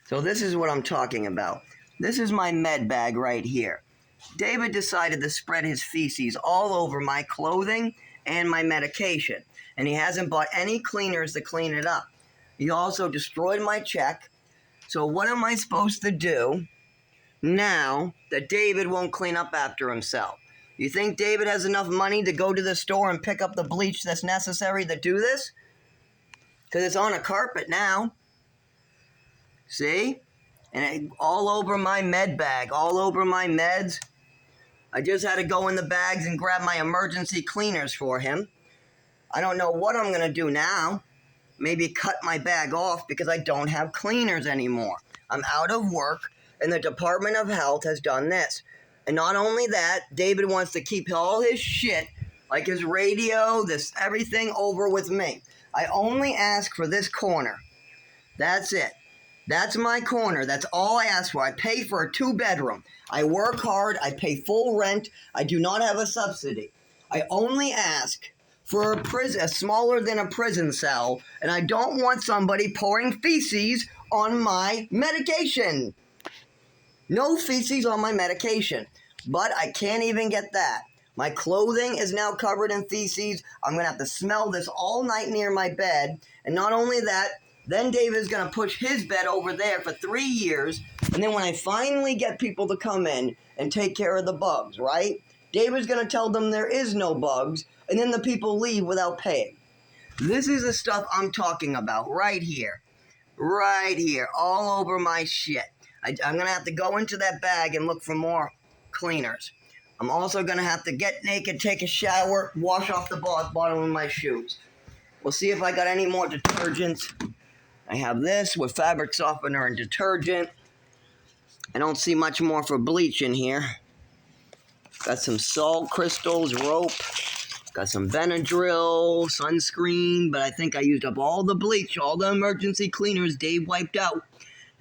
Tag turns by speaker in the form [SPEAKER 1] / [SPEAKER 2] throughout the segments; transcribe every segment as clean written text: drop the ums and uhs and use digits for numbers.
[SPEAKER 1] So this is what I'm talking about. This is my med bag right here. David decided to spread his feces all over my clothing and my medication, and he hasn't bought any cleaners to clean it up. He also destroyed my check. So what am I supposed to do now that David won't clean up after himself? You think David has enough money to go to the store and pick up the bleach that's necessary to do this? Because it's on a carpet now. See? And all over my med bag, all over my meds. I just had to go in the bags and grab my emergency cleaners for him. I don't know what I'm going to do now. Maybe cut my bag off because I don't have cleaners anymore. I'm out of work, and the Department of Health has done this. And not only that, David wants to keep all his shit, like his radio, everything over with me. I only ask for this corner. That's it. That's my corner. That's all I ask for. I pay for a 2-bedroom. I work hard. I pay full rent. I do not have a subsidy. I only ask for a smaller than a prison cell, and I don't want somebody pouring feces on my medication. No feces on my medication, but I can't even get that. My clothing is now covered in feces. I'm going to have to smell this all night near my bed, and not only that, then David's going to push his bed over there for 3 years, and then when I finally get people to come in and take care of the bugs, right? David's going to tell them there is no bugs, and then the people leave without paying. This is the stuff I'm talking about right here. Right here, all over my shit. I'm going to have to go into that bag and look for more cleaners. I'm also going to have to get naked, take a shower, wash off the bottom of my shoes. We'll see if I got any more detergents. I have this with fabric softener and detergent. I don't see much more for bleach in here. Got some salt crystals, rope. Got some Benadryl, sunscreen, but I think I used up all the bleach, all the emergency cleaners Dave wiped out.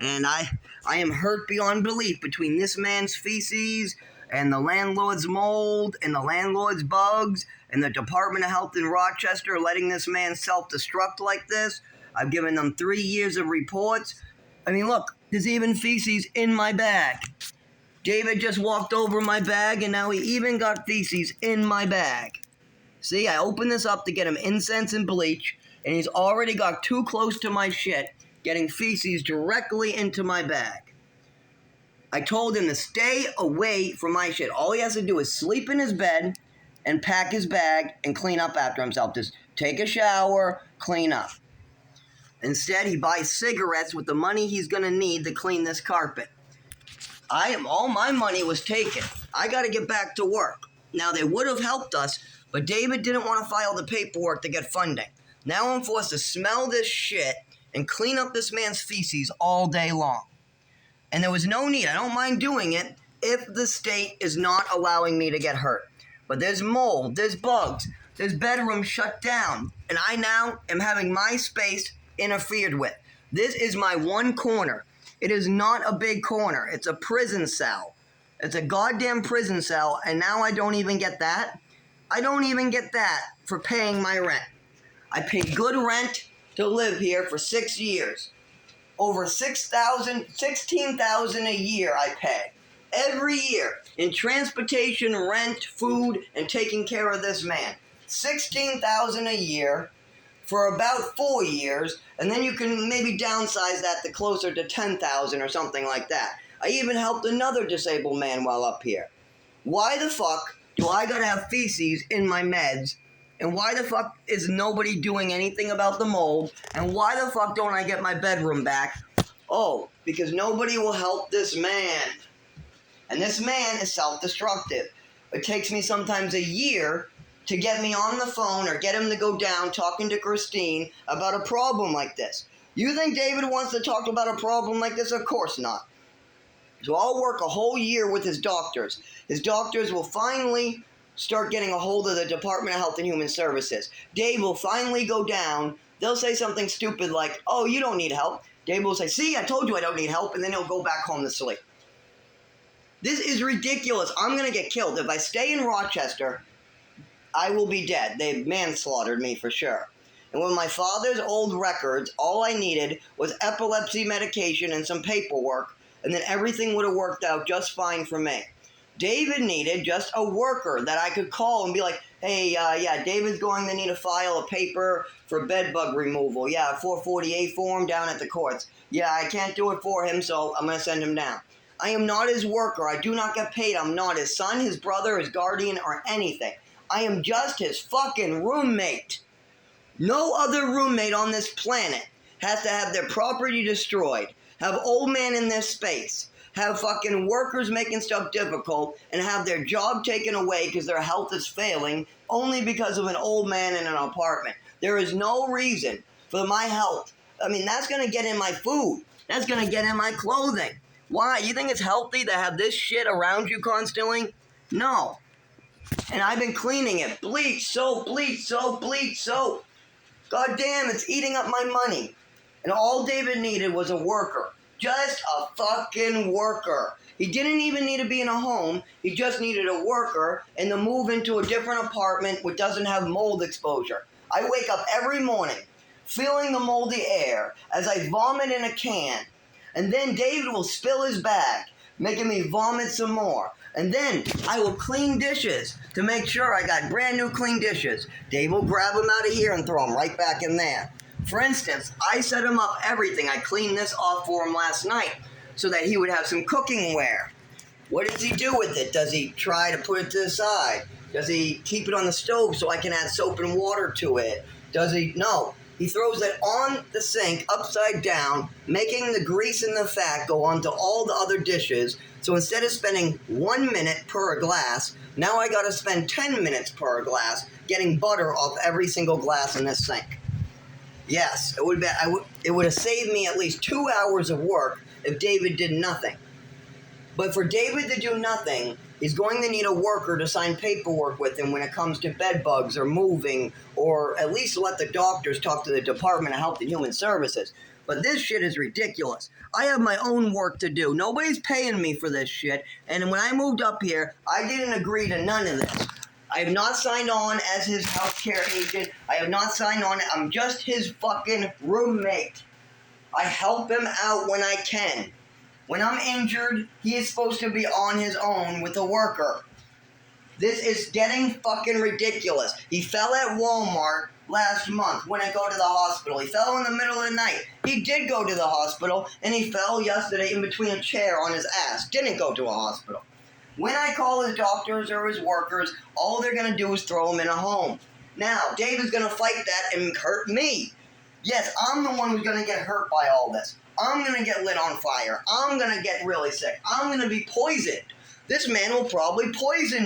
[SPEAKER 1] And I am hurt beyond belief between this man's feces and the landlord's mold and the landlord's bugs and the Department of Health in Rochester letting this man self-destruct like this. I've given them 3 years of reports. I mean, look, there's even feces in my bag. David just walked over my bag, and now he even got feces in my bag. See, I opened this up to get him incense and bleach, and he's already got too close to my shit, getting feces directly into my bag. I told him to stay away from my shit. All he has to do is sleep in his bed and pack his bag and clean up after himself. Just take a shower, clean up. Instead, he buys cigarettes with the money he's going to need to clean this carpet. All my money was taken. I got to get back to work. Now, they would have helped us, but David didn't want to file the paperwork to get funding. Now I'm forced to smell this shit and clean up this man's feces all day long. And there was no need. I don't mind doing it if the state is not allowing me to get hurt. But there's mold, there's bugs, there's bedrooms shut down, and I now am having my space interfered with. This is my one corner. It is not a big corner. It's a prison cell. It's a goddamn prison cell, and now I don't even get that. I don't even get that for paying my rent. I pay good rent to live here for 6 years. Over $16,000 a year I pay. Every year. In transportation, rent, food, and taking care of this man. $16,000 a year for about 4 years, and then you can maybe downsize that to closer to $10,000 or something like that. I even helped another disabled man while up here. Why the fuck do I gotta have feces in my meds? And why the fuck is nobody doing anything about the mold? And why the fuck don't I get my bedroom back? Oh, because nobody will help this man. And this man is self-destructive. It takes me sometimes a year to get me on the phone or get him to go down talking to Christine about a problem like this. You think David wants to talk about a problem like this? Of course not. So I'll work a whole year with his doctors. His doctors will finally start getting a hold of the Department of Health and Human Services. Dave will finally go down. They'll say something stupid like, oh, you don't need help. Dave will say, see, I told you I don't need help, and then he'll go back home to sleep. This is ridiculous. I'm going to get killed. If I stay in Rochester, I will be dead. They've manslaughtered me for sure. And with my father's old records, all I needed was epilepsy medication and some paperwork, and then everything would have worked out just fine for me. David needed just a worker that I could call and be like, hey, yeah, David's going to need to file a paper for bed bug removal. Yeah, 448 form down at the courts. Yeah, I can't do it for him, so I'm going to send him down. I am not his worker. I do not get paid. I'm not his son, his brother, his guardian, or anything. I am just his fucking roommate. No other roommate on this planet has to have their property destroyed, have old man in their space, have fucking workers making stuff difficult, and have their job taken away because their health is failing only because of an old man in an apartment. There is no reason for my health. I mean, that's going to get in my food. That's going to get in my clothing. Why? You think it's healthy to have this shit around you constantly? No. And I've been cleaning it. Bleach, soap, bleach, soap, bleach, soap. God damn, it's eating up my money. And all David needed was a worker. Just a fucking worker. He didn't even need to be in a home. He just needed a worker and to move into a different apartment which doesn't have mold exposure. I wake up every morning feeling the moldy air as I vomit in a can. And then David will spill his bag, making me vomit some more. And then I will clean dishes to make sure I got brand new clean dishes. Dave will grab them out of here and throw them right back in there. For instance, I set him up everything. I cleaned this off for him last night so that he would have some cooking ware. What does he do with it? Does he try to put it to the side? Does he keep it on the stove so I can add soap and water to it? Does he? No. He throws it on the sink upside down, making the grease and the fat go onto all the other dishes. So instead of spending 1 minute per glass, now I gotta spend 10 minutes per glass getting butter off every single glass in this sink. Yes, it would have saved me at least 2 hours of work if David did nothing. But for David to do nothing, he's going to need a worker to sign paperwork with him when it comes to bed bugs or moving, or at least let the doctors talk to the Department of Health and Human Services. But this shit is ridiculous. I have my own work to do. Nobody's paying me for this shit. And when I moved up here, I didn't agree to none of this. I have not signed on as his healthcare agent. I have not signed on. I'm just his fucking roommate. I help him out when I can. When I'm injured, he is supposed to be on his own with a worker. This is getting fucking ridiculous. He fell at Walmart last month when I go to the hospital. He fell in the middle of the night. He did go to the hospital, and he fell yesterday in between a chair on his ass. Didn't go to a hospital. When I call his doctors or his workers, all they're going to do is throw him in a home. Now, Dave is going to fight that and hurt me. Yes, I'm the one who's going to get hurt by all this. I'm going to get lit on fire. I'm going to get really sick. I'm going to be poisoned. This man will probably poison me.